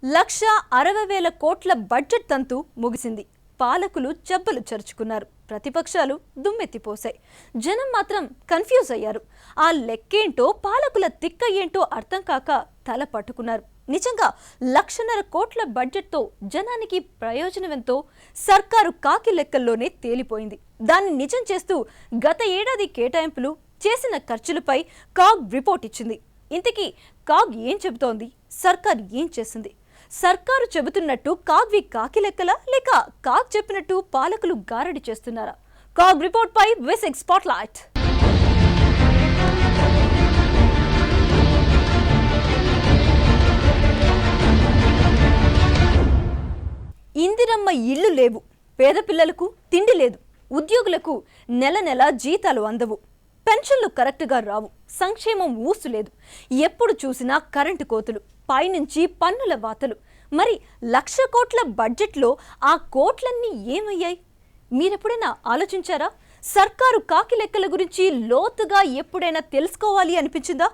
1,60,000 కోట్ల బడ్జెట్ తంతు ముగిసింది. పాలకులు చెబ్బలు చరుచుకున్నారు. ప్రతిపక్షాలు దుమ్మెత్తిపోశాయి. జనం మాత్రం కన్ఫ్యూజ్ అయ్యారు. ఆ లెక్కేంటో పాలకుల తిక్క ఏంటో అర్థం కాక తల పట్టుకున్నారు. నిజంగా 1,00,000 కోట్ల బడ్జెట్తో జనానికి ప్రయోజనమెంతో సర్కారు కాకి లెక్కల్లోనే తేలిపోయింది. దాన్ని నిజం చేస్తూ గత ఏడాది కేటాయింపులు చేసిన ఖర్చులపై కాగ్ రిపోర్ట్ ఇచ్చింది. ఇంతకీ కాగ్ ఏం చెబుతోంది? సర్కార్ ఏం చేసింది? సర్కారు చెబుతున్నట్టు కాగ్వి కాకి లెక్కలా, లేక కాగ్ చెప్పినట్టు పాలకులు గారడి చేస్తున్నారా? కాగ్ రిపోర్ట్ పై విసిక్ స్పాట్లైట్. ఇందిరమ్మ ఇళ్లు లేవు, పేద పిల్లలకు తిండి లేదు, ఉద్యోగులకు నెల నెల జీతాలు అందవు, పెన్షన్లు కరెక్ట్గా రావు, సంక్షేమం ఊసు లేదు, ఎప్పుడు చూసినా కరెంటు కోతులు, పైనుంచి పన్నుల వాతలు. మరి 1,00,000 కోట్ల బడ్జెట్లో ఆ కోట్లన్నీ ఏమయ్యాయి? మీరెప్పుడైనా ఆలోచించారా? సర్కారు కాకి లెక్కల గురించి లోతుగా ఎప్పుడైనా తెలుసుకోవాలి అనిపించిందా?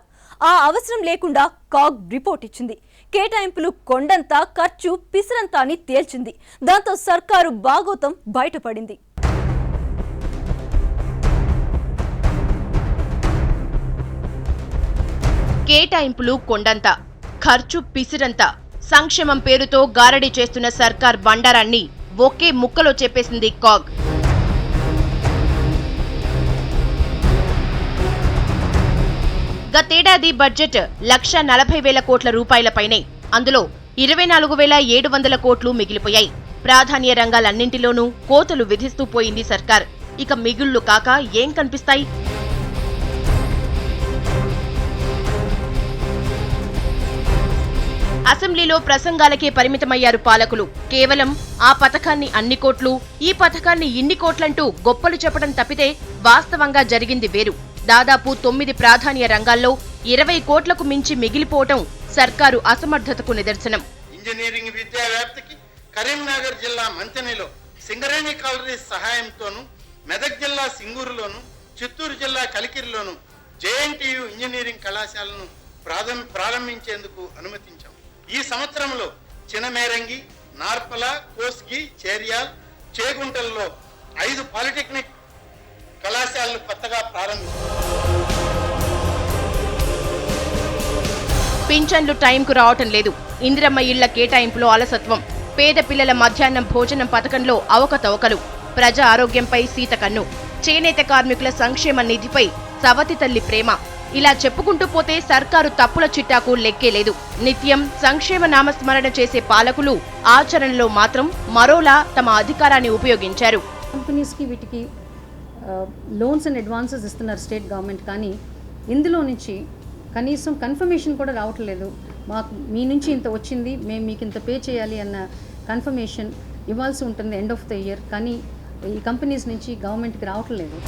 ఆ అవసరం లేకుండా కాగ్ రిపోర్ట్ ఇచ్చింది. కేటాయింపులు కొండంతా, ఖర్చు పిసరంతా అని తేల్చింది. దాంతో సర్కారు బాగోతం బయటపడింది. కేటాయింపులు కొండంత, ఖర్చు పిసిరంతా, సంక్షేమం పేరుతో గారడీ చేస్తున్న సర్కార్ బండారాన్ని ఒకే ముక్కలో చెప్పేసింది కాగ్. గతేడాది బడ్జెట్ 1,40,000 కోట్ల రూపాయలపైనే. అందులో 24,700 కోట్లు మిగిలిపోయాయి. ప్రాధాన్య రంగాలన్నింటిలోనూ కోతలు విధిస్తూ పోయింది సర్కార్. ఇక మిగుళ్లు కాక ఏం కనిపిస్తాయి? అసెంబ్లీలో ప్రసంగాలకే పరిమితమయ్యారు పాలకులు. కేవలం ఆ పథకాన్ని అన్ని కోట్లు, ఈ పథకాన్ని ఇన్ని కోట్లంటూ గొప్పలు చెప్పడం తప్పితే వాస్తవంగా జరిగింది వేరు. దాదాపు 9 ప్రాధాన్య రంగాల్లో 20 కోట్లకు మించి మిగిలిపోవటం సర్కారు అసమర్థతకు నిదర్శనం. ఇంజనీరింగ్ విద్యా వ్యాప్తికి కరీంనగర్ జిల్లా మంతెనిలో సింగరేణి కాలరీస్ సహాయంతోనూ, మెదక్ జిల్లా సింగూరులోను, చిత్తూరు జిల్లా కలికిరిలోను జేఎన్టీయు ఇంజనీరింగ్ కళాశాలను ప్రారంభించేందుకు అనుమతించాం. ఈ సంవత్సరంలో చినమేరంగి, నార్పల, కోస్గి, చేర్యాల్, చేగుంటల్లో 5 పాలిటెక్నిక్ కళాశాలలు కొత్తగా ప్రారంభించారు. పింఛన్లు టైంకు రావటం లేదు. ఇందిరమ్మ ఇళ్ల కేటాయింపులో అలసత్వం, పేద పిల్లల మధ్యాహ్నం భోజనం పథకంలో అవకతవకలు, ప్రజా ఆరోగ్యంపై సీతకన్ను, చేనేత కార్మికుల సంక్షేమ నిధిపై సవతి తల్లి ప్రేమ, ఇలా చెప్పుకుంటూ పోతే సర్కారు తప్పుల చిట్టాకు లెక్కే లేదు. నిత్యం సంక్షేమ నామస్మరణ చేసే పాలకులు ఆచరణలో మాత్రం మరోలా తమ అధికారాన్ని ఉపయోగించారు. కంపెనీస్కి వీటికి లోన్స్ అండ్ అడ్వాన్సెస్ ఇస్తున్నారు స్టేట్ గవర్నమెంట్, కానీ ఇందులో నుంచి కనీసం కన్ఫర్మేషన్ కూడా రావట్లేదు. మాకు మీ నుంచి ఇంత వచ్చింది, మేము మీకు ఇంత పే చేయాలి అన్న కన్ఫర్మేషన్ ఇవ్వాల్సి ఉంటుంది ఎండ్ ఆఫ్ ద ఇయర్, కానీ ఈ కంపెనీస్ నుంచి గవర్నమెంట్కి రావట్లేదు.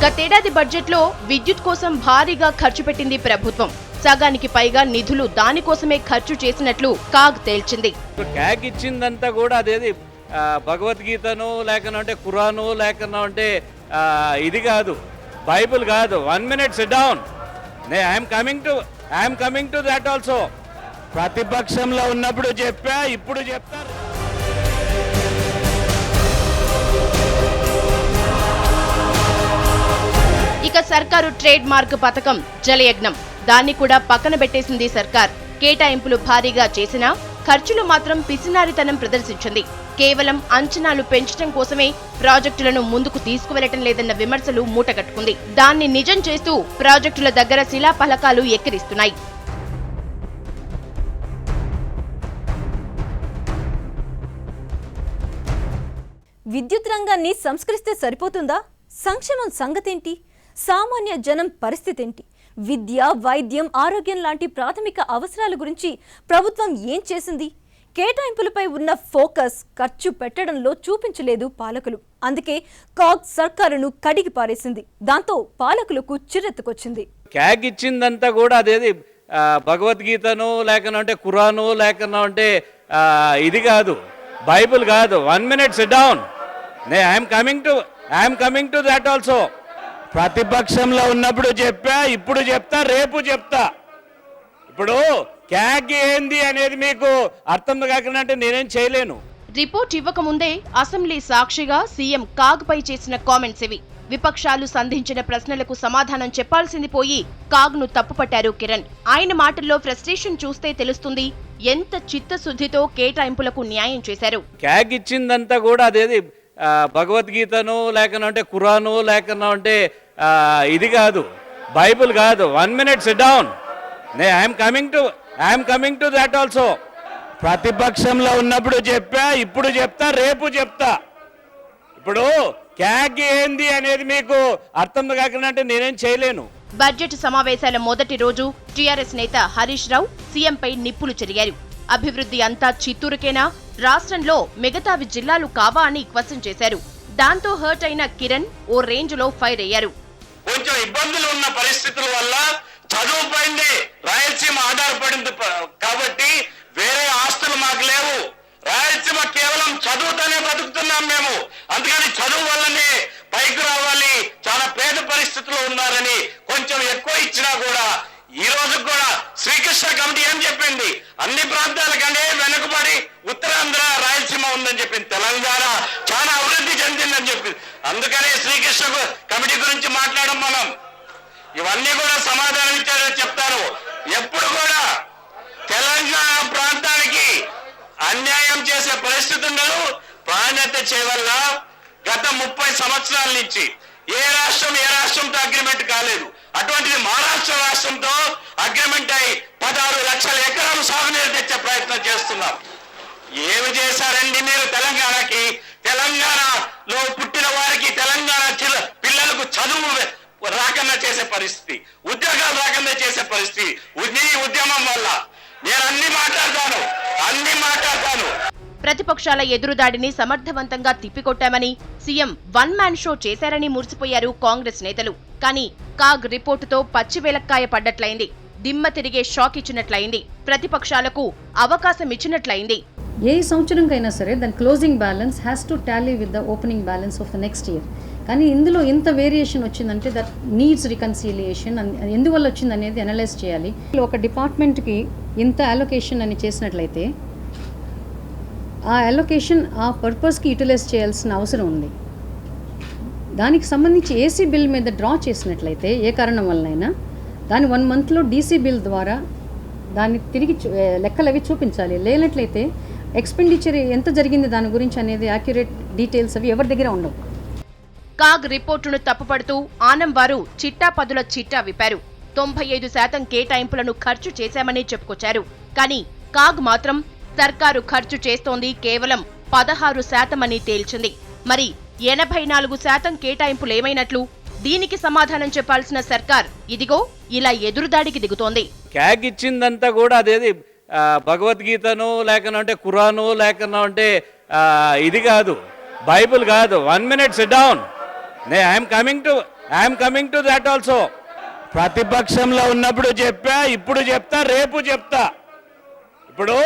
గతేడాది బడ్జెట్లో విద్యుత్ కోసం భారీగా ఖర్చు పెట్టింది ప్రభుత్వం. సగానికి పైగా నిధులు దానికోసమే ఖర్చు చేసినట్లు కాగ్ తేల్చింది. క్యాగ్ ఇచ్చిందంతా కూడా అదేది భగవద్గీతను లేకనంటే ఖురాను లేకనంటే ఇది కాదు, బైబుల్ కాదు. 1 minute SIT down. I'm coming to that also. ప్రతిపక్షంలో ఉన్నప్పుడు చెప్పా, ఇప్పుడు చెప్తారు. ఇక సర్కారు ట్రేడ్ మార్క్ పథకం జలయజ్ఞం, దాన్ని కూడా పక్కన పెట్టేసింది సర్కార్. కేటాయింపులు భారీగా చేసినా ఖర్చులు మాత్రం పిసినారితనం ప్రదర్శించింది. కేవలం అంచనాలు పెంచడం కోసమే ప్రాజెక్టులను ముందుకు తీసుకువెళ్లటం లేదన్న విమర్శలు మూటగట్టుకుంది. దాన్ని నిజం చేస్తూ ప్రాజెక్టుల దగ్గర శిలాఫలకాలు ఎక్కిరిస్తున్నాయి. విద్యుత్ రంగాన్ని సంస్కరిస్తే సరిపోతుందా? సంక్షేమం సంగతేంటి? సామాన్య జనం పరిస్థితేంటి? విద్య, వైద్యం, ఆరోగ్యం లాంటి ప్రాథమిక అవసరాల గురించి ప్రభుత్వం ఏం చేసింది? కేటాయింపులపై ఉన్న ఫోకస్ ఖర్చు పెట్టడంలో చూపించలేదు పాలకులు. అందుకే కాగ్ సర్కారును కడిగి పారేసింది. దాంతో పాలకులకు చిరెత్తుకొచ్చింది. క్యాగ్ ఇచ్చిందంతా కూడా అదేది భగవద్గీతను లేకనంటే ఖురాను లేకనంటే ఇది కాదు, బైబుల్ కాదు. 1 minute SIT down. I'm coming to that also. ప్రతిపక్షంలో ఉన్నప్పుడు చెప్పా, ఇప్పుడు చెప్తా, రేపు చెప్తా. ఇప్పుడు క్యాగ్ ఏంది అనేది మీకు అర్థం కాకుండా అంటే నేనేం చేయలేను. రిపోర్ట్ ఇవ్వకముందే అసెంబ్లీ సాక్షిగా సీఎం కాగ్పై చేసిన కామెంట్స్ ఇవి. విపక్షాలు సంధించిన ప్రశ్నలకు సమాధానం చెప్పాల్సింది పోయి కాగ్ను తప్పుపట్టారు కిరణ్. ఆయన మాటల్లో ఫ్రస్ట్రేషన్ చూస్తే తెలుస్తుంది ఎంత చిత్తశుద్ధితో కేటాయింపులకు న్యాయం చేశారు. క్యాగ్ ఇచ్చిందంతా కూడా అదేది భగవద్గీతను లేకనంటే ఖురాను లేకనంటే ఇది కాదు, బైబుల్ కాదు. 1 minute SIT down. I'm coming to that also. ప్రతిపక్షంలో ఉన్నప్పుడు చెప్పా, ఇప్పుడు చెప్తా, రేపు చెప్తా. ఇప్పుడు క్యాగ్ ఏంది అనేది మీకు అర్థం కాకుండా అంటే నేనేం చేయలేను. బడ్జెట్ సమావేశాల మొదటి రోజు టీఆర్ఎస్ నేత హరీష్ రావు సీఎంపై నిప్పులు చెరిగారు. అభివృద్ధి అంతా చిత్తూరుకేనా, రాష్ట్రంలో మిగతావి జిల్లాలు కావా అని క్వశ్చన్ చేశారు. దాంతో హర్ట్ అయిన కిరణ్ ఓ రేంజ్ లో ఫైర్ అయ్యారు. కొంచెం ఇబ్బందులు ఉన్న పరిస్థితుల వల్ల చదువుపైనే రాయలసీమ ఆధారపడింది కాబట్టి వేరే ఆస్తులు మాకు లేవు. రాయలసీమ కేవలం చదువుతోనే బతుకుతున్నాం మేము. అందుకని చదువు వల్లనే పైకి రావాలి. చాలా పేద పరిస్థితుల్లో ఉన్నారని కొంచెం ఎక్కువ ఇచ్చినా కూడా ఈ రోజు కూడా శ్రీకృష్ణ కమిటీ ఏం చెప్పింది, అన్ని ప్రాంతాల కంటే వెనుకబడి ఉత్తరాంధ్ర రాయలసీమ ఉందని చెప్పింది, తెలంగాణ చాలా అభివృద్ధి చెందిందని చెప్పింది. అందుకనే శ్రీకృష్ణ కమిటీ గురించి మాట్లాడడం మనం. ఇవన్నీ కూడా సమాధానం ఇచ్చారని చెప్తారు. ఎప్పుడు కూడా తెలంగాణ ప్రాంతానికి అన్యాయం చేసే పరిస్థితి ఉండదు. ప్రాధాన్యత చేయవల్ల గత 30 సంవత్సరాల నుంచి ఏ రాష్ట్రంతో అగ్రిమెంట్ కాలేదు. అటువంటిది మహారాష్ట్ర రాష్ట్రంతో అగ్రిమెంట్ అయి 16 లక్షల ఎకరాలు సాగునీరు తెచ్చే ప్రయత్నం చేస్తున్నాం. ఏమి చేశారండి మీరు తెలంగాణకి? తెలంగాణలో పుట్టిన వారికి తెలంగాణ పిల్లలకు చదువు రాకుండా చేసే పరిస్థితి, ఉద్యోగాలు రాకుండా చేసే పరిస్థితి ఈ ఉద్యమం వల్ల. నేను అన్ని మాట్లాడతాను. ప్రతిపక్షాల ఎదురుదాడిని సమర్థవంతంగా తిప్పికొట్టామని, సీఎం 1 man షో చేశారని మురిసిపోయారు కాంగ్రెస్ నేతలు. కానీ కాగ్ రిపోర్టుతో పచ్చివేలక్కాయ పడ్డట్లయింది. దిమ్మ తిరిగే షాక్ ఇచ్చినట్లయింది. ప్రతిపక్షాలకు అవకాశం ఇచ్చినట్లయింది. ఏ సంవత్సరంకైనా సరే దాని closing balance has to Tally with the opening balance of the next year. కానీ ఇందులో ఎంత వేరియేషన్ వచ్చిందంటే దట్ నీడ్స్ రికన్సిలియేషన్. ఎందువల్ల వచ్చింది అనేది అనలైజ్ చేయాలి. ఒక డిపార్ట్మెంట్కి ఇంత అలొకేషన్ అని చేసినట్లయితే ఆ అలొకేషన్ ఆ పర్పస్కి యూటిలైజ్ చేయాల్సిన అవసరం ఉంది. దానికి సంబంధించి ఏసీ బిల్ మీద డ్రా చేసినట్లయితే ఏ కారణం వల్లనైనా దాన్ని 1 monthలో డీసీ బిల్ ద్వారా దాన్ని తిరిగి లెక్కలు అవి చూపించాలి. లేనట్లయితే ఎక్స్పెండిచర్ ఎంత జరిగింది దాని గురించి అనేది యాక్యురేట్ డీటెయిల్స్ అవి ఎవరి దగ్గర ఉండవు. కాగ్ రిపోర్టును తప్పుపడుతూ ఆనం వారు చిట్టాపదుల చిట్టా విప్పారు. 95% కేటాయింపులను ఖర్చు చేశామని చెప్పుకొచ్చారు. కానీ కాగ్ మాత్రం సర్కారు ఖర్చు చేస్తోంది కేవలం 16% అని తేల్చింది. మరి 84% కేటాయింపులేమైనట్లు? దీనికి సమాధానం చెప్పాల్సిన సర్కార్ ఇదిగో ఇలా ఎదురుదాడికి దిగుతోంది. క్యాగ్ ఇచ్చిందంతా కూడా అదేది భగవద్గీతను లేకనంటే ఖురాను లేకనంటే ఇది కాదు, బైబుల్ కాదు. 1 minute SIT down. I'm coming to that also. ప్రతిపక్షంలో ఉన్నప్పుడు చెప్పా, ఇప్పుడు చెప్తా, రేపు చెప్తా. ఇప్పుడు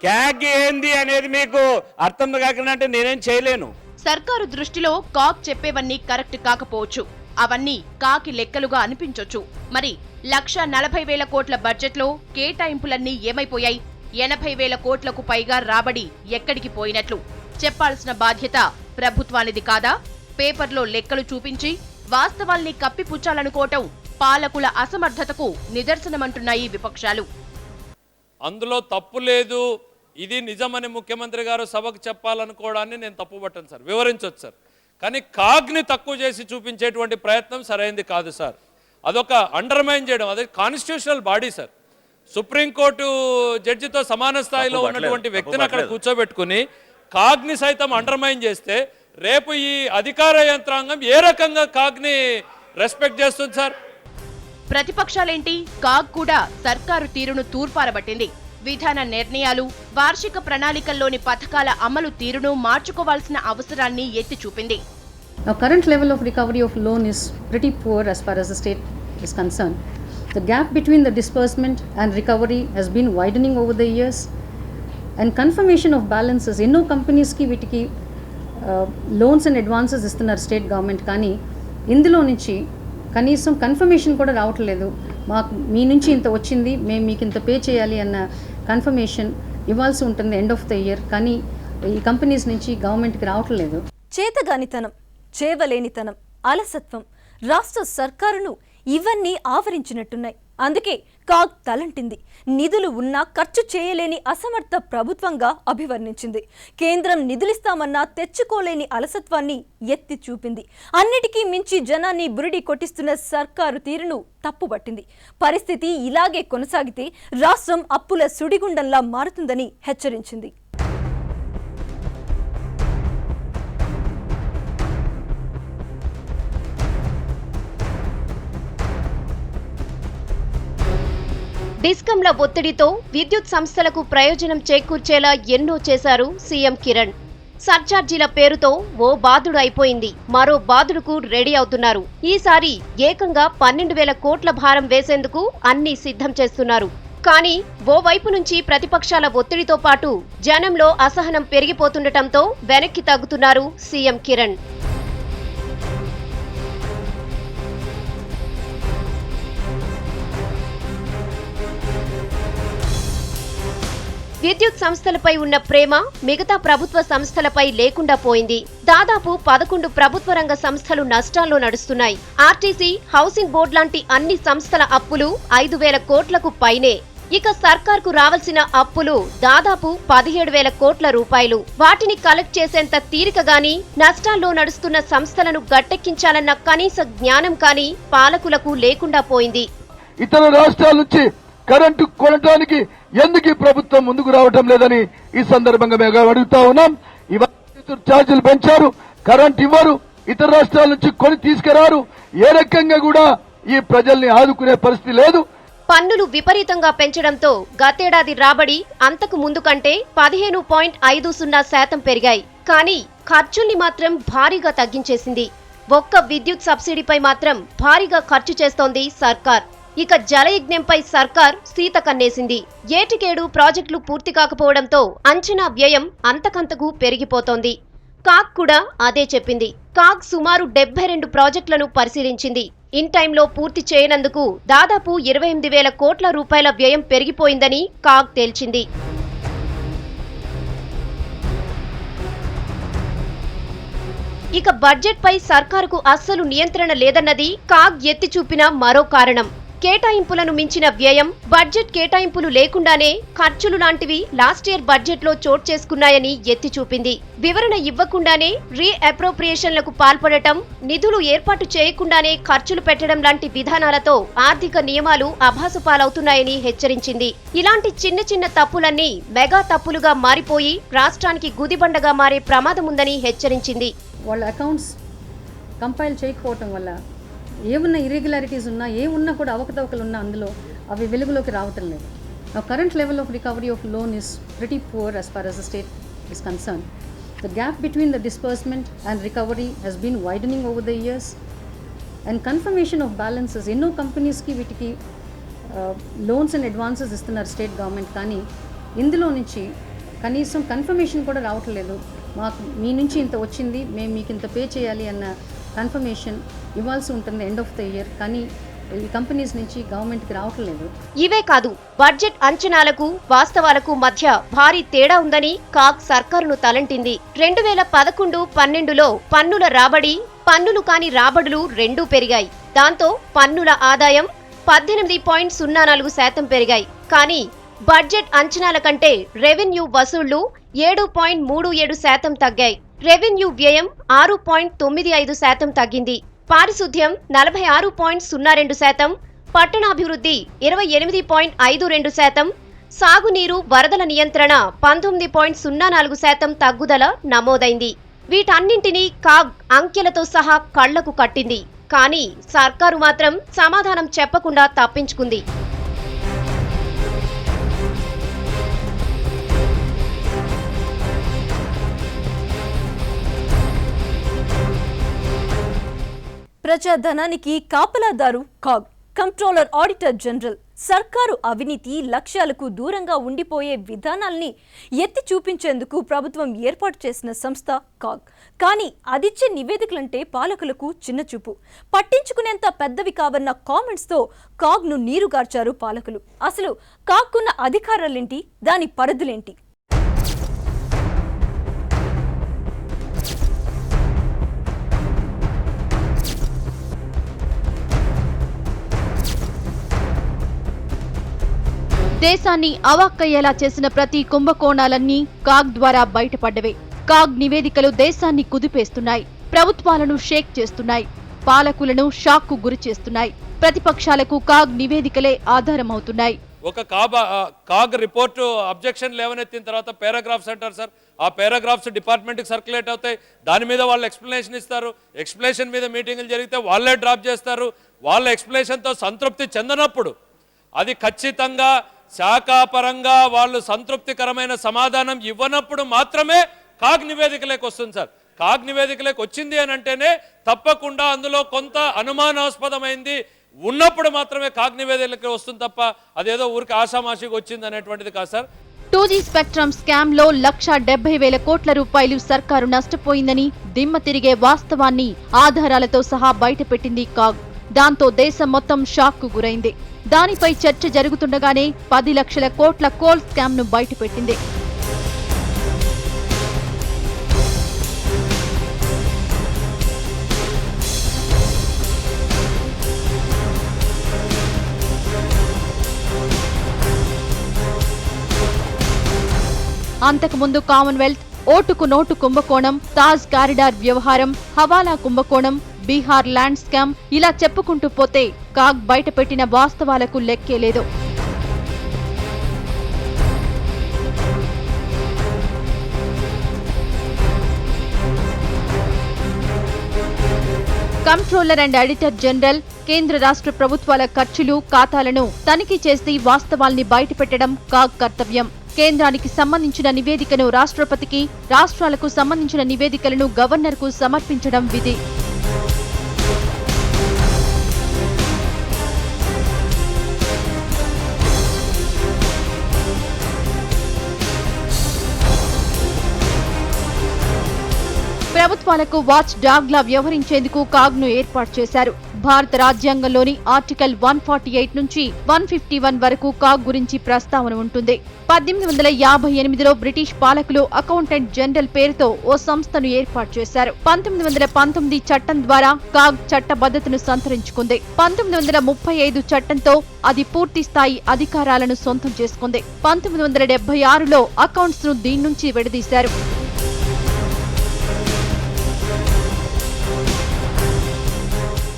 క్యాగ్ ఏంది అనేది మీకు అర్థం కాకుండా అంటే నేనేం చేయలేను. సర్కారు దృష్టిలో కాగ్ చెప్పేవన్నీ కరెక్ట్ కాకపోవచ్చు. అవన్నీ కాకి లెక్కలుగా అనిపించొచ్చు. మరి 1,40,000 కోట్ల బడ్జెట్లో కేటాయింపులన్నీ ఏమైపోయాయి? 80,000 కోట్లకు పైగా రాబడి ఎక్కడికి పోయినట్లు? చెప్పాల్సిన బాధ్యత ప్రభుత్వానిది కాదా? పేపర్లో లెక్కలు చూపించి వాస్తవాల్ని కప్పిపుచ్చాలనుకోవటం పాలకుల అసమర్థతకు నిదర్శనమంటున్నాయి విపక్షాలు. అందులో తప్పు లేదు, ఇది నిజమని ముఖ్యమంత్రి గారు సభకు చెప్పాలనుకోవడాన్ని నేను తప్పుపట్టను సార్, వివరించవచ్చు సార్. కానీ కాగ్ని తక్కువ చేసి చూపించేటువంటి ప్రయత్నం సరైనది కాదు సార్. అదొక అండర్మైన్ చేయడం. అదే కాన్స్టిట్యూషనల్ బాడీ సార్. సుప్రీంకోర్టు జడ్జితో సమాన స్థాయిలో ఉన్నటువంటి వ్యక్తిని అక్కడ కూర్చోబెట్టుకుని కాగ్ని సైతం అండర్మైన్ చేస్తే రేపు ఈ అధికార యంత్రాంగం ఏ రకంగా కాగ్ని రెస్పెక్ట్ చేస్తుంది సార్? ప్రతిపక్షాలేంటి, కాగ్ కూడా సర్కారు తీరును తూర్పారబట్టింది. విధాన నిర్ణయాలు, వార్షిక ప్రణాళికల్లోని పథకాల అమలు తీరును మార్చుకోవాల్సిన అవసరాన్ని ఎత్తి చూపింది. Now current level of recovery of loan is pretty poor as far as the state is concerned. The gap between the disbursement and recovery has been widening over the years, and confirmation of balances ఎన్నో కంపెనీస్కి వీటికి loans and advances ఇస్తున్నారు state government. కానీ ఇందులో నుంచి కనీసం confirmation కూడా రావట్లేదు. మాకు మీ నుంచి ఇంత వచ్చింది, మేము మీకు ఇంత పే చేయాలి అన్న కన్ఫర్మేషన్ ఇవ్వాల్సి ఉంటుంది ఎండ్ ఆఫ్ ద ఇయర్. కానీ ఈ కంపెనీస్ నుంచి గవర్నమెంట్కి రావట్లేదు. చేతగానితనం, చేవలేనితనం, అలసత్వం రాష్ట్ర సర్కారును ఇవన్నీ ఆవరించినట్టున్నాయి. అందుకే కాగ్ తలంటింది. నిధులు ఉన్నా ఖర్చు చేయలేని అసమర్థ ప్రభుత్వంగా అభివర్ణించింది. కేంద్రం నిధులిస్తామన్నా తెచ్చుకోలేని అలసత్వాన్ని ఎత్తి చూపింది. అన్నిటికీ మించి జనాన్ని బురిడి కొట్టిస్తున్న సర్కారు తీరును తప్పుబట్టింది. పరిస్థితి ఇలాగే కొనసాగితే రాష్ట్రం అప్పుల సుడిగుండంలా మారుతుందని హెచ్చరించింది. డిస్కంల ఒత్తిడితో విద్యుత్ సంస్థలకు ప్రయోజనం చేకూర్చేలా ఎన్నో చేశారు సీఎం కిరణ్. సర్చార్జీల పేరుతో ఓ బాదుడు అయిపోయింది, మరో బాదుడుకు రెడీ అవుతున్నారు. ఈసారి ఏకంగా 12,000 కోట్ల భారం వేసేందుకు అన్ని సిద్ధం చేస్తున్నారు. కానీ ఓవైపు నుంచి ప్రతిపక్షాల ఒత్తిడితో పాటు జనంలో అసహనం పెరిగిపోతుండటంతో వెనక్కి తగ్గుతున్నారు సీఎం కిరణ్. విద్యుత్ సంస్థలపై ఉన్న ప్రేమ మిగతా ప్రభుత్వ సంస్థలపై లేకుండా పోయింది. దాదాపు 11 ప్రభుత్వ రంగ సంస్థలు నష్టాల్లో నడుస్తున్నాయి. ఆర్టీసీ, హౌసింగ్ బోర్డు లాంటి అన్ని సంస్థల అప్పులు 5,000 కోట్లకు పైనే. ఇక సర్కార్కు రావాల్సిన అప్పులు దాదాపు 17,000 కోట్ల రూపాయలు. వాటిని కలెక్ట్ చేసేంత తీరిక గాని, నష్టాల్లో నడుస్తున్న సంస్థలను గట్టెక్కించాలన్న కనీస జ్ఞానం కానీ పాలకులకు లేకుండా పోయింది. ఇతర రాష్ట్రాల నుంచి కరెంటు కొనడానికి ఎందుకు ప్రభుత్వం ముందుకు రావటం లేదని ఈ సందర్భంగా మేము అడుగుతా ఉన్నాం. ఇవాళ ఛార్జీలు పెంచారు, కరెంట్ ఇవ్వరు, ఇతర రాష్ట్రాల నుంచి కొని తీసుకురారు. ఏ రకంగా కూడా ఈ ప్రజల్ని ఆదుకునే పరిస్థితి లేదు. పన్నులు విపరీతంగా పెంచడంతో గతేడాది రాబడి అంతకు ముందు కంటే 15.50% పెరిగాయి. కానీ ఖర్చుల్ని మాత్రం భారీగా తగ్గించేసింది. ఒక్క విద్యుత్ సబ్సిడీపై మాత్రం భారీగా ఖర్చు చేస్తోంది సర్కార్. ఇక జలయజ్ఞంపై సర్కార్ సీత కన్నేసింది. ఏటికేడు ప్రాజెక్టులు పూర్తి కాకపోవడంతో అంచనా వ్యయం అంతకంతకు పెరిగిపోతోంది. కాగ్ కూడా అదే చెప్పింది. కాగ్ సుమారు 72 ప్రాజెక్టులను పరిశీలించింది. ఇన్ టైంలో పూర్తి చేయనందుకు దాదాపు 28,000 కోట్ల రూపాయల వ్యయం పెరిగిపోయిందని కాగ్ తేల్చింది. ఇక బడ్జెట్ పై సర్కారుకు అస్సలు నియంత్రణ లేదన్నది కాగ్ ఎత్తి చూపిన మరో కారణం. కేటాయింపులను మించిన వ్యయం, బడ్జెట్ కేటాయింపులు లేకుండానే ఖర్చులు లాంటివి లాస్ట్ ఇయర్ బడ్జెట్ లో చోటు చేసుకున్నాయని ఎత్తి చూపింది. వివరణ ఇవ్వకుండానే రీ అప్రోప్రియేషన్లకు పాల్పడటం, నిధులు ఏర్పాటు చేయకుండానే ఖర్చులు పెట్టడం లాంటి విధానాలతో ఆర్థిక నియమాలు అభాసుపాలవుతున్నాయని హెచ్చరించింది. ఇలాంటి చిన్న చిన్న తప్పులన్నీ మెగా తప్పులుగా మారిపోయి రాష్ట్రానికి గుదిబండగా మారే ప్రమాదముందని హెచ్చరించింది. వాళ్ళ అకౌంట్స్ కంపైల్ చేయకపోవటం వల్ల ఏమున్నా ఇర్రెగ్యులారిటీస్ ఉన్నా, ఏమున్నా కూడా అవకతవకలు ఉన్నా అందులో అవి వెలుగులోకి రావటం లేదు. Current level of recovery of loan is pretty poor as far as the state is concerned. The gap between the disbursement and recovery has been widening over the years. And confirmation of balances, ఎన్నో కంపెనీస్కి వీటికి loans and advances ఇస్తున్నారు state government. కానీ ఇందులో నుంచి కనీసం confirmation కూడా రావట్లేదు. మాకు మీ నుంచి ఇంత వచ్చింది, మేము మీకు ఇంత పే చేయాలి అన్న కన్ఫర్మేషన్ ఇవ్వాల్సి ఉంటుంది ఎండ్ ఆఫ్ ద ఇయర్. కానీ ఈ కంపెనీస్ నుంచి గవర్నమెంట్కి రావట్లేదు. ఇవే కాదు, బడ్జెట్ అంచనాలకు వాస్తవాలకు మధ్య భారీ తేడా ఉందని కాగ్ సర్కారును తలంటింది. 2011-12లో పన్నుల రాబడి, పన్నులు కాని రాబడులు రెండూ పెరిగాయి. దాంతో పన్నుల ఆదాయం 18.04% పెరిగాయి. కానీ బడ్జెట్ అంచనాల కంటే రెవెన్యూ వసూళ్లు 7.37% తగ్గాయి. రెవెన్యూ వ్యయం 6.95% తగ్గింది. పారిశుద్ధ్యం 46.02%, పట్టణాభివృద్ధి 28.52%, సాగునీరు, వరదల నియంత్రణ 19.04% తగ్గుదల నమోదైంది. వీటన్నింటినీ కాగ్ అంకెలతో సహా కళ్లకు కట్టింది. కానీ సర్కారు మాత్రం సమాధానం చెప్పకుండా తప్పించుకుంది. ప్రజాధనానికి కాపలాదారు కాగ్, కంట్రోలర్ ఆడిటర్ జనరల్ సర్కారు అవినీతి లక్ష్యాలకు దూరంగా ఉండిపోయే విధానాల్ని ఎత్తి చూపించేందుకు ప్రభుత్వం ఏర్పాటు చేసిన సంస్థ కాగ్. కానీ అదిచ్చే నివేదికలంటే పాలకులకు చిన్నచూపు. పట్టించుకునేంత పెద్దవి కావన్న కామెంట్స్తో కాగ్ను నీరుగార్చారు పాలకులు. అసలు కాగ్కున్న అధికారాలేంటి, దాని పరిధులేంటి? దేశాన్ని అవాక్కయ్యేలా చేసిన ప్రతి కుంభకోణాలన్నీ కాగ్ ద్వారా బయటపడ్డవే. కాగ్ నివేదికలు దేశాన్ని కుదిపేస్తున్నాయి, ప్రభుత్వాలను షేక్ చేస్తున్నాయి, పాలకులను షాక్ కు గురి చేస్తున్నాయి. ప్రతిపక్షాలకు కాగ్ నివేదికలే ఆధారమవుతున్నాయి. ఒక కాగ్ రిపోర్టు అబ్జెక్షన్ లేవనెత్తిన తర్వాత పారాగ్రాఫ్స్ అంటారు సార్. ఆ పారాగ్రాఫ్స్ డిపార్ట్మెంట్కి సర్క్యులేట్ అవుతాయి. దాని మీద వాళ్ళు ఎక్స్ప్లెనేషన్ ఇస్తారు. ఎక్స్ప్లెనేషన్ మీద మీటింగులు జరిగితే వాళ్ళే డ్రాప్ చేస్తారు. వాళ్ళ ఎక్స్ప్లెనేషన్తో సంతృప్తి చెందనప్పుడు అది ఖచ్చితంగా శాఖాపరంగా వాళ్ళు సంతృప్తికరమైన సమాధానం ఇవ్వనప్పుడు మాత్రమే కాగ్ నివేదికలోకి వస్తుంది సార్. కాగ్ నివేదికలోకి వచ్చింది అని అంటేనే తప్పకుండా అందులో కొంత అనుమానాస్పదమైంది ఉన్నప్పుడు మాత్రమే కాగ్ నివేదికలోకి వస్తుంది తప్ప అదేదో ఊరికి ఆషామాషిగా వచ్చింది అనేటువంటిది కాదు సార్. 2G స్పెక్ట్రమ్ స్కామ్ లో 1,70,000 కోట్ల రూపాయలు సర్కారు నష్టపోయిందని దిమ్మ తిరిగే వాస్తవాన్ని ఆధారాలతో సహా బయటపెట్టింది కాగ్. దాంతో దేశం మొత్తం షాక్ కు గురైంది. దానిపై చర్చ జరుగుతుండగానే 10 లక్షల కోట్ల కోల్ స్కామ్ ను బయటపెట్టింది. అంతకుముందు కామన్వెల్త్, ఓటుకు నోటు కుంభకోణం, తాజ్ కారిడార్ వ్యవహారం, హవాలా కుంభకోణం, బీహార్ ల్యాండ్ స్కామ్, ఇలా చెప్పుకుంటూ పోతే కాగ్ బయటపెట్టిన వాస్తవాలకు లెక్కే లేదు. కంట్రోలర్ అండ్ ఆడిటర్ జనరల్ కేంద్ర రాష్ట్ర ప్రభుత్వాల ఖర్చులు, ఖాతాలను తనిఖీ చేసి వాస్తవాల్ని బయటపెట్టడం కాగ్ కర్తవ్యం. కేంద్రానికి సంబంధించిన నివేదికను రాష్ట్రపతికి, రాష్ట్రాలకు సంబంధించిన నివేదికలను గవర్నర్కు సమర్పించడం విధి. ప్రభుత్వాలకు వాచ్ డాగ్ లా వ్యవహరించేందుకు కాగ్ ను ఏర్పాటు చేశారు. భారత రాజ్యాంగంలోని ఆర్టికల్ 148 నుంచి 151 వరకు కాగ్ గురించి ప్రస్తావన ఉంటుంది. 1858లో బ్రిటిష్ పాలకులు అకౌంటెంట్ జనరల్ పేరుతో ఓ సంస్థను ఏర్పాటు చేశారు. 1919 చట్టం ద్వారా కాగ్ చట్టబద్ధతను సంతరించుకుంది. 1935 చట్టంతో అది పూర్తి స్థాయి అధికారాలను సొంతం చేసుకుంది. 1976లో అకౌంట్స్ ను దీని నుంచి విడదీశారు.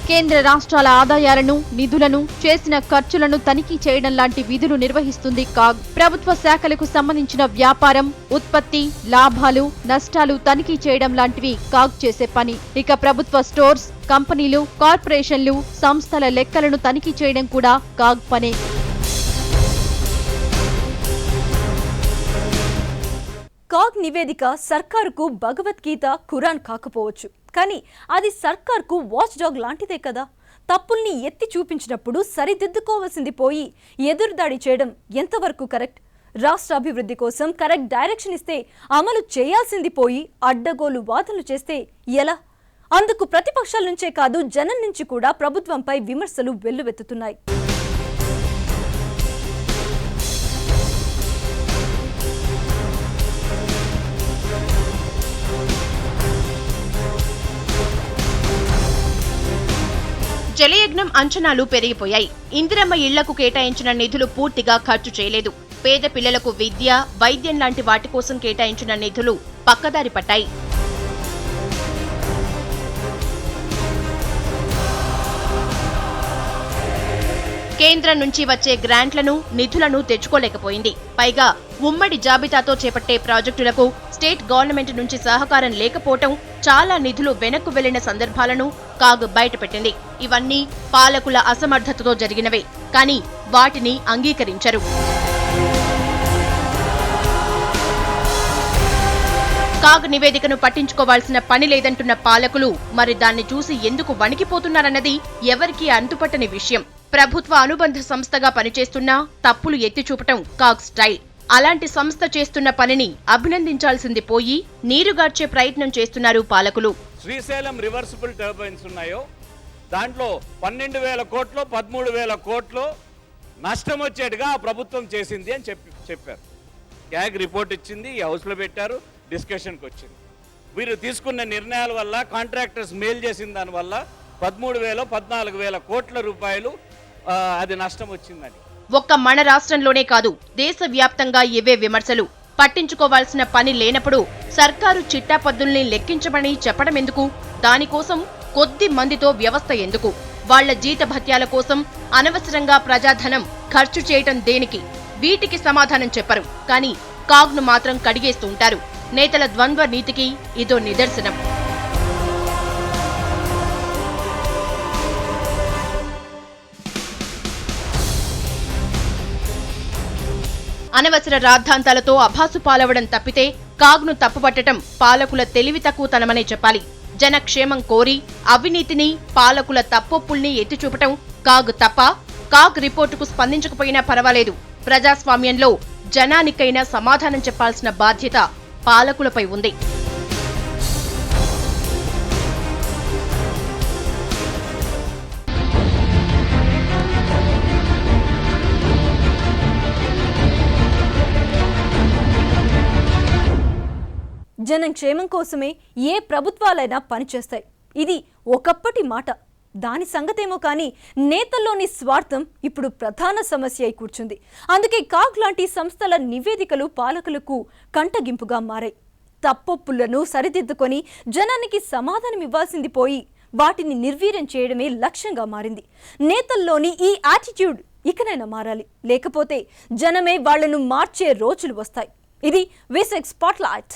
కేంద్ర రాష్ట్రాల ఆదాయాలను, నిధులను, చేసిన ఖర్చులను తనిఖీ చేయడం లాంటి విధులు నిర్వహిస్తుంది కాగ్. ప్రభుత్వ శాఖలకు సంబంధించిన వ్యాపారం, ఉత్పత్తి, లాభాలు, నష్టాలు తనిఖీ చేయడం లాంటివి కాగ్ చేసే పని. ఇక ప్రభుత్వ స్టోర్స్, కంపెనీలు, కార్పొరేషన్లు, సంస్థల లెక్కలను తనిఖీ చేయడం కూడా కాగ్ పనే. కాగ్ నివేదిక సర్కారుకు భగవద్గీత, ఖురాన్ కాకపోవచ్చు, కానీ అది సర్కార్కు వాచ్ డాగ్ లాంటిదే కదా. తప్పుల్ని ఎత్తి చూపించినప్పుడు సరిదిద్దుకోవాల్సింది పోయి ఎదురుదాడి చేయడం ఎంతవరకు కరెక్ట్? రాష్ట్ర అభివృద్ధి కోసం కరెక్ట్ డైరెక్షన్ ఇస్తే అమలు చేయాల్సింది పోయి అడ్డగోలు వాదనలు చేస్తే ఎలా? అందుకు ప్రతిపక్షాల నుంచే కాదు, జనం నుంచి కూడా ప్రభుత్వంపై విమర్శలు వెల్లువెత్తుతున్నాయి. జలయజ్ఞం అంచనాలు పెరిగిపోయాయి. ఇందిరమ్మ ఇళ్లకు కేటాయించిన నిధులు పూర్తిగా ఖర్చు చేయలేదు. పేద పిల్లలకు విద్య, వైద్యం లాంటి వాటి కోసం కేటాయించిన నిధులు పక్కదారి పట్టాయి. కేంద్రం నుంచి వచ్చే గ్రాంట్లను, నిధులను తెచ్చుకోలేకపోయింది. పైగా ఉమ్మడి జాబితాతో చేపట్టే ప్రాజెక్టులకు స్టేట్ గవర్నమెంట్ నుంచి సహకారం లేకపోవటం, చాలా నిధులు వెనక్కు వెళ్లిన సందర్భాలను కాగ్ బయటపెట్టింది. ఇవన్నీ పాలకుల అసమర్థతతో జరిగినవే, కానీ వాటిని అంగీకరించరు. కాగ్ నివేదికను పట్టించుకోవాల్సిన పని లేదంటున్న పాలకులు మరి దాన్ని చూసి ఎందుకు వణికిపోతున్నారన్నది ఎవరికీ అంతుపట్టని విషయం. ప్రభుత్వ అనుబంధ సంస్థగా పనిచేస్తున్నా తప్పులు ఎత్తి చూపటం కాగ్ స్టైల్. అలాంటి సంస్థ చేస్తున్న పనిని అభినందించాల్సింది పోయి నీరుగార్చే ప్రయత్నం చేస్తున్నారు పాలకులు. శ్రీశైలం రివర్సిబుల్ టర్బైన్స్ ఉన్నాయో దాంట్లో 12,000 కోట్లు 13,000 కోట్లు నష్టం వచ్చేట్టుగా ఆ ప్రభుత్వం చేసింది అని చెప్పారు. క్యాగ్ రిపోర్ట్ ఇచ్చింది, ఈ హౌస్లో పెట్టారు, డిస్కషన్కి వచ్చింది. వీరు తీసుకున్న నిర్ణయాల వల్ల కాంట్రాక్టర్స్ మేలు చేసిన దానివల్ల 13,000 14,000 కోట్ల రూపాయలు అది నష్టం వచ్చిందని. ఒక్క మన రాష్ట్రంలోనే కాదు, దేశవ్యాప్తంగా ఇవే విమర్శలు. పట్టించుకోవాల్సిన పని లేనప్పుడు సర్కారు చిట్టాపద్దుల్ని లెక్కించమని చెప్పడం ఎందుకు? దానికోసం కొద్ది మందితో వ్యవస్థ ఎందుకు? వాళ్ల జీతభత్యాల కోసం అనవసరంగా ప్రజాధనం ఖర్చు చేయటం దేనికి? వీటికి సమాధానం చెప్పరు. కానీ కాగ్ను మాత్రం కడిగేస్తూ ఉంటారు. నేతల ద్వంద్వ నీతికి ఇదో నిదర్శనం. అనవసర రాద్ధాంతాలతో అభాసు పాలవడం తప్పితే కాగ్ను తప్పుపట్టడం పాలకుల తెలివి తక్కువతనమనే చెప్పాలి. జనక్షేమం కోరి అవినీతిని, పాలకుల తప్పొప్పుల్ని ఎత్తిచూపటం కాగ్ తప్ప? కాగ్ రిపోర్టుకు స్పందించకపోయినా పర్వాలేదు. ప్రజాస్వామ్యంలో జనానికైనా సమాధానం చెప్పాల్సిన బాధ్యత పాలకులపై ఉంది. జనం క్షేమం కోసమే ఏ ప్రభుత్వాలైనా పనిచేస్తాయి. ఇది ఒకప్పటి మాట. దాని సంగతేమో కానీ నేతల్లోని స్వార్థం ఇప్పుడు ప్రధాన సమస్య అయి కూర్చుంది. అందుకే కాగ్ లాంటి సంస్థల నివేదికలు పాలకులకు కంటగింపుగా మారాయి. తప్పొప్పులను సరిదిద్దుకొని జనానికి సమాధానం ఇవ్వాల్సింది పోయి వాటిని నిర్వీర్యం చేయడమే లక్ష్యంగా మారింది. నేతల్లోని ఈ యాటిట్యూడ్ ఇకనైనా మారాలి. లేకపోతే జనమే వాళ్లను మార్చే రోజులు వస్తాయి. ఇది వి6 స్పాట్లైట్.